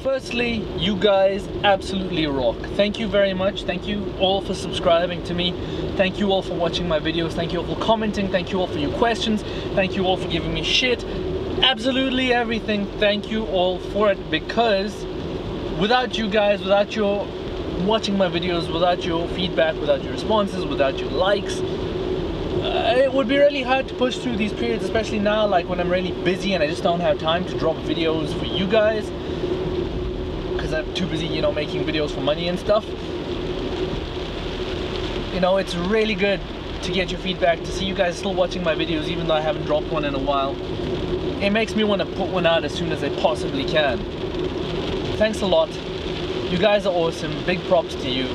Firstly, you guys absolutely rock. Thank you very much. Thank you all for subscribing to me. Thank you all for watching my videos. Thank you all for commenting. Thank you all for your questions. Thank you all for giving me shit. Absolutely everything. Thank you all for it, because without you guys, without your watching my videos, without your feedback, without your responses, without your likes, it would be really hard to push through these periods, especially now, like when I'm really busy and I just don't have time to drop videos for you guys because I'm too busy, you know, making videos for money and stuff. You know, it's really good to get your feedback, to see you guys still watching my videos even though I haven't dropped one in a while. It makes me want to put one out as soon as I possibly can. Thanks a lot. You guys are awesome. Big props to you.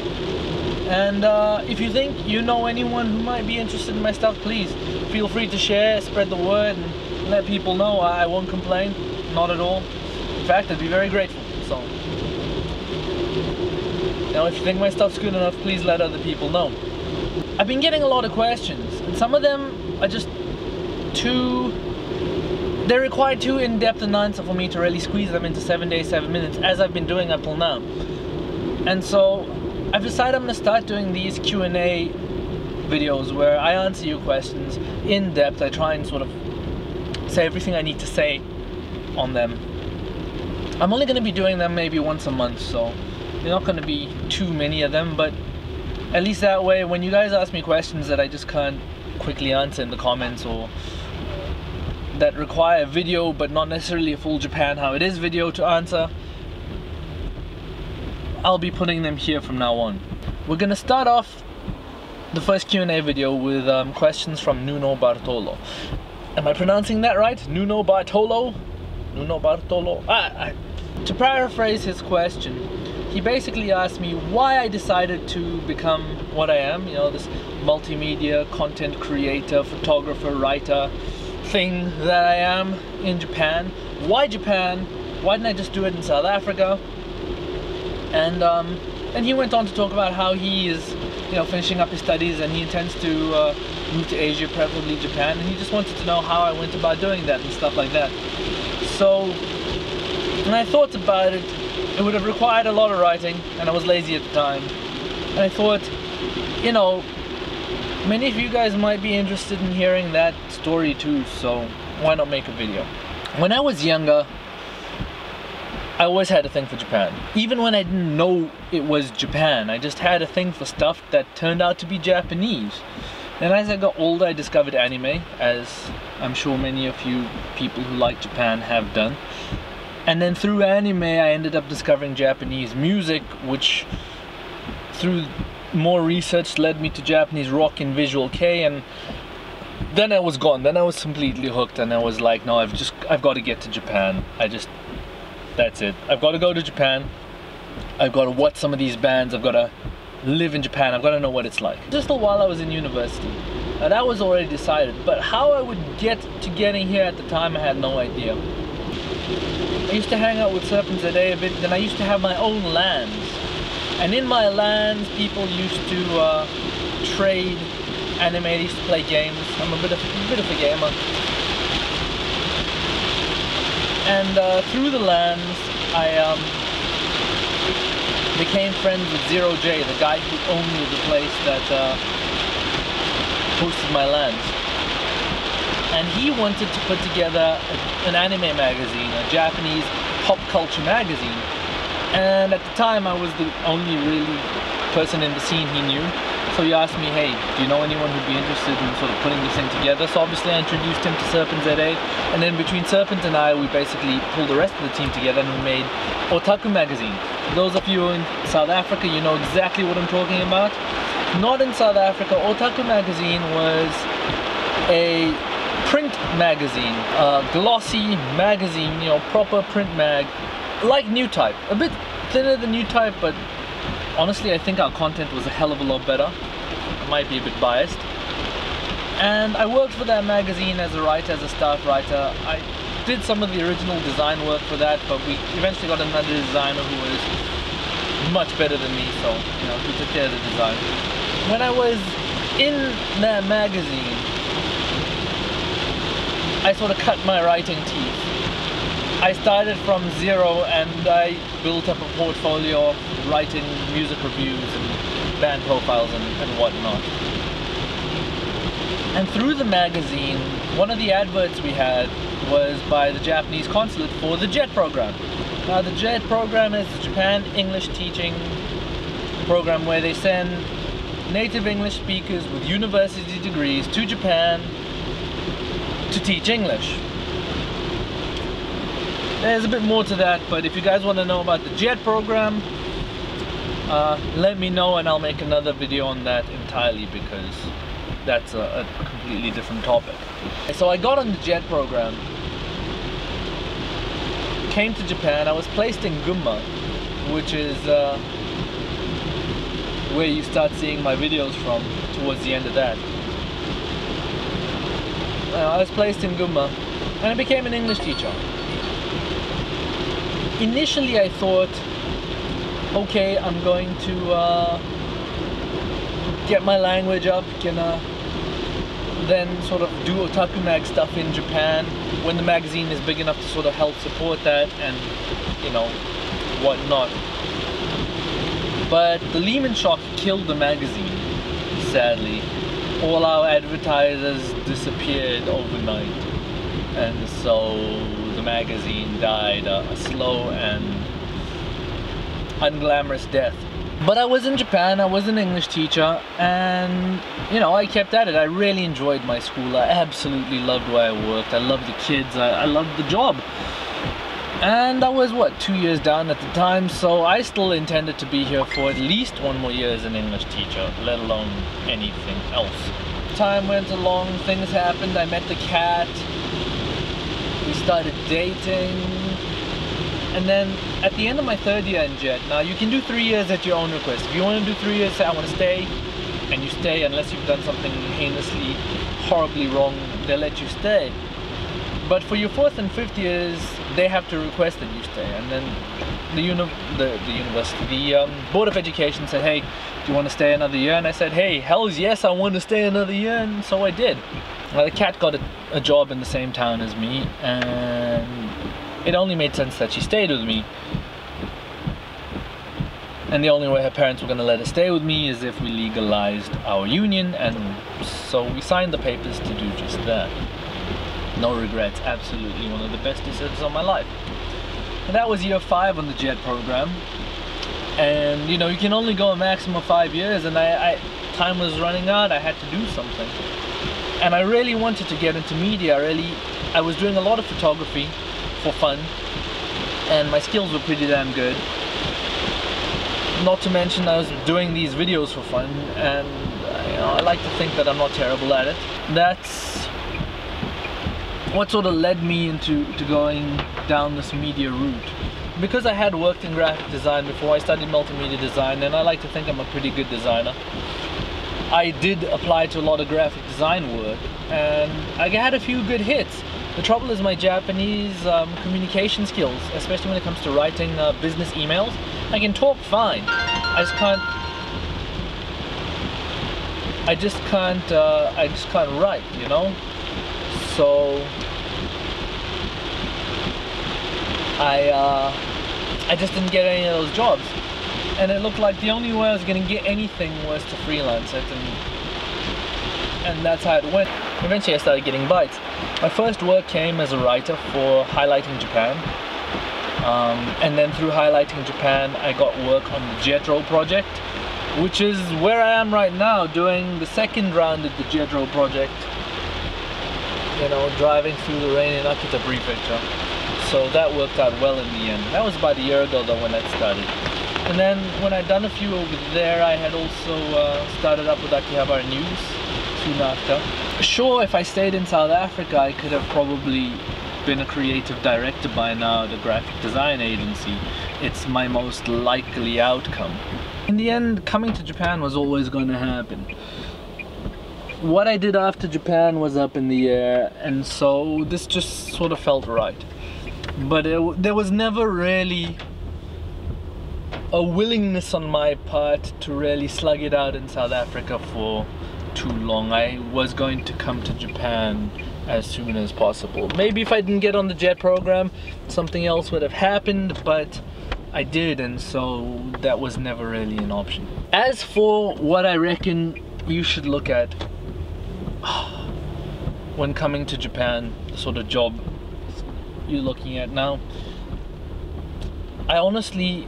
And if you think you know anyone who might be interested in my stuff, please feel free to share, spread the word, and let people know. I won't complain, not at all. In fact, I'd be very grateful. So, you know, if you think my stuff's good enough, please let other people know. I've been getting a lot of questions, and some of them are just they require too in-depth an answer for me to really squeeze them into 7 days, 7 minutes, as I've been doing up till now. And so I've decided I'm going to start doing these Q&A videos where I answer your questions in depth. I try and sort of say everything I need to say on them. I'm only going to be doing them maybe once a month, so they're not going to be too many of them, but at least that way when you guys ask me questions that I just can't quickly answer in the comments, or that require a video but not necessarily a full Japan How It Is video to answer, I'll be putting them here from now on. We're gonna start off the first Q&A video with questions from Nuno Bartolo. Am I pronouncing that right? Nuno Bartolo? Nuno Bartolo? To paraphrase his question, he basically asked me why I decided to become what I am, you know, this multimedia content creator, photographer, writer thing that I am in Japan. Why Japan? Why didn't I just do it in South Africa? And he went on to talk about how he is, you know, finishing up his studies and he intends to move to Asia, preferably Japan, and he just wanted to know how I went about doing that and stuff like that. So when I thought about it, it would have required a lot of writing, and I was lazy at the time. And I thought, you know, many of you guys might be interested in hearing that story too, so why not make a video? When I was younger, I always had a thing for Japan. Even when I didn't know it was Japan, I just had a thing for stuff that turned out to be Japanese. And as I got older, I discovered anime, as I'm sure many of you people who like Japan have done. And then through anime, I ended up discovering Japanese music, which through more research led me to Japanese rock and visual kei, and then I was gone. Then I was completely hooked, and I was like, no, I've got to get to Japan. That's it. I've got to go to Japan. I've got to watch some of these bands. I've got to live in Japan. I've got to know what it's like. Just while I was in university, and that was already decided. But how I would get to getting here at the time, I had no idea. I used to hang out with Serpents a day a bit. Then I used to have my own lands. And in my lands, people used to trade anime. They used to play games. I'm a bit of a gamer. And through the lands, I became friends with Zero J, the guy who owned the place that hosted my lands. And he wanted to put together an anime magazine, a Japanese pop culture magazine. And at the time, I was the only really person in the scene he knew. So he asked me, hey, do you know anyone who'd be interested in sort of putting this thing together? So obviously I introduced him to Serpent ZA. And then between Serpent and I, we basically pulled the rest of the team together and we made Otaku Magazine. Those of you in South Africa, you know exactly what I'm talking about. Not in South Africa, Otaku Magazine was a print magazine, a glossy magazine, you know, proper print mag, like New Type. A bit thinner than New Type, but honestly, I think our content was a hell of a lot better. I might be a bit biased. And I worked for that magazine as a writer, as a staff writer. I did some of the original design work for that, but we eventually got another designer who was much better than me, so, you know, he took care of the design. When I was in that magazine, I sort of cut my writing teeth. I started from zero and I built up a portfolio of writing music reviews and band profiles and whatnot. And through the magazine, one of the adverts we had was by the Japanese consulate for the JET program. Now the JET program is the Japan English Teaching Program, where they send native English speakers with university degrees to Japan to teach English. There's a bit more to that, but if you guys want to know about the JET program, let me know and I'll make another video on that entirely, because that's a completely different topic. So I got on the JET program, came to Japan. I was placed in Gunma, which is where you start seeing my videos from towards the end of that. I was placed in Gunma and I became an English teacher. Initially I thought, okay, I'm going to get my language up, then sort of do otaku mag stuff in Japan when the magazine is big enough to sort of help support that and, you know, whatnot. But the Lehman shock killed the magazine, sadly. All our advertisers disappeared overnight, and so the magazine died a slow and unglamorous death. But I was in Japan, I was an English teacher, and you know, I kept at it. I really enjoyed my school. I absolutely loved where I worked. I loved the kids, I loved the job. And I was, what, 2 years down at the time, so I still intended to be here for at least 1 more year as an English teacher, let alone anything else. Time went along, things happened, I met the cat, we started dating, and then at the end of my 3rd year in JET, now you can do 3 years at your own request. If you want to do 3 years, say I want to stay, and you stay unless you've done something heinously, horribly wrong, they'll let you stay. But for your 4th and 5th years, they have to request that you stay, and then the Board of Education said, hey, do you want to stay another year? And I said, hey, hells yes, I want to stay another year, and so I did. Well, the cat got a job in the same town as me, and it only made sense that she stayed with me. And the only way her parents were going to let her stay with me is if we legalized our union, and so we signed the papers to do just that. No regrets, absolutely one of the best decisions of my life. And that was year 5 on the JET program. And you know, you can only go a maximum of 5 years, and time was running out, I had to do something. And I really wanted to get into media. I was doing a lot of photography for fun, and my skills were pretty damn good. Not to mention I was doing these videos for fun, and you know, I like to think that I'm not terrible at it. That's what sort of led me into going down this media route. Because I had worked in graphic design before, I studied multimedia design, and I like to think I'm a pretty good designer. I did apply to a lot of graphic design work, and I had a few good hits. The trouble is my Japanese communication skills, especially when it comes to writing business emails. I can talk fine, I just can't write, you know. So I just didn't get any of those jobs, and it looked like the only way I was going to get anything was to freelance it, and that's how it went. Eventually I started getting bites. My first work came as a writer for Highlighting Japan, and then through Highlighting Japan I got work on the JETRO project, which is where I am right now, doing the 2nd round of the JETRO project. You know, driving through the rain in Akita Prefecture. So that worked out well in the end. That was about a year ago though when that started. And then when I'd done a few over there, I had also started up with Akihabara News soon after. Sure, if I stayed in South Africa, I could have probably been a creative director by now at a graphic design agency. It's my most likely outcome. In the end, coming to Japan was always going to happen. What I did after Japan was up in the air, and so this just sort of felt right. But there was never really a willingness on my part to really slug it out in South Africa for too long. I was going to come to Japan as soon as possible. Maybe if I didn't get on the JET program, something else would have happened, but I did, and so that was never really an option. As for what I reckon you should look at when coming to Japan, the sort of job you're looking at now, I honestly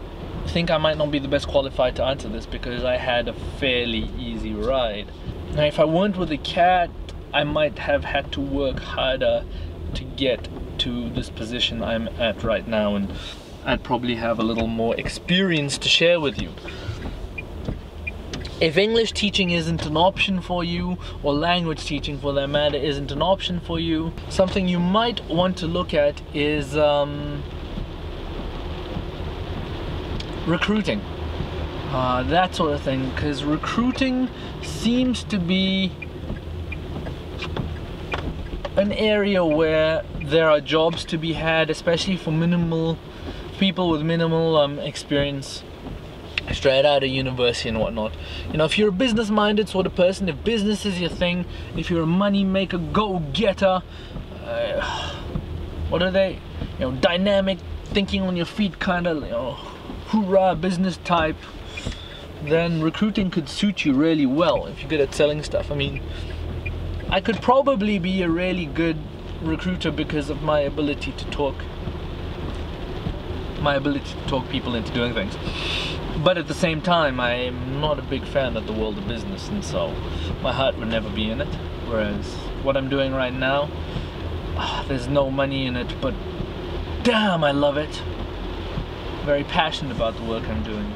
think I might not be the best qualified to answer this because I had a fairly easy ride. Now, if I weren't with a cat, I might have had to work harder to get to this position I'm at right now, and I'd probably have a little more experience to share with you. If English teaching isn't an option for you, or language teaching for that matter isn't an option for you, something you might want to look at is recruiting. That sort of thing, because recruiting seems to be an area where there are jobs to be had, especially for people with minimal experience straight out of university and whatnot. You know, if you're a business-minded sort of person, if business is your thing, if you're a money maker, go-getter, what are they? You know, dynamic, thinking on your feet kind of, you know, hoorah business type, then recruiting could suit you really well if you're good at selling stuff. I mean, I could probably be a really good recruiter because of my ability to talk people into doing things. But at the same time, I'm not a big fan of the world of business, and so my heart would never be in it. Whereas what I'm doing right now, there's no money in it, but damn, I love it. Very passionate about the work I'm doing.